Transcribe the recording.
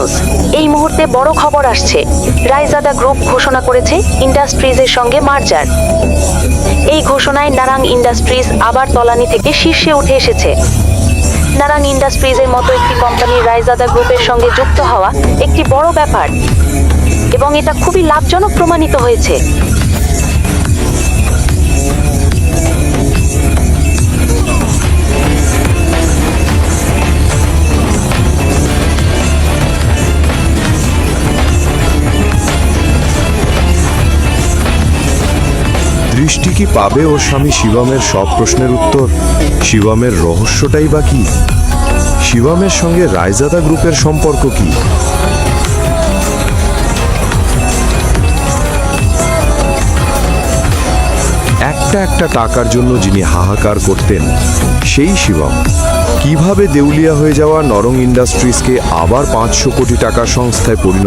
News. এই মুহূর্তে বড় খবর আসছে। রায়জাদা গ্রুপ ঘোষণা করেছে ইন্ডাস্ট্রিজের সঙ্গে মার্জার। এই ঘোষণায় নারাং ইন্ডাস্ট্রিজ আবার তলানি থেকে শীর্ষে উঠে এসেছে। নারাং ইন্ডাস্ট্রিজের মতো একটি কোম্পানি রায়জাদা গ্রুপের সঙ্গে যুক্ত হওয়া একটি বড় ব্যাপার, এবং এটা খুবই লাভজনক প্রমাণিত হয়েছে। দৃষ্টি কি পাবে ওর স্বামী শিবমের সব প্রশ্নের উত্তর? শিবমের রহস্যটাই বা কি? শিবমের সঙ্গে রায়জাদা গ্রুপের সম্পর্ক কি? একটা টাকার জন্য যিনি হাহাকার করতেন, সেই শিবম কিভাবে দেউলিয়া হয়ে যাওয়া নরং ইন্ডাস্ট্রিজকে আবার 500 কোটি টাকার সংস্থায় পরিণত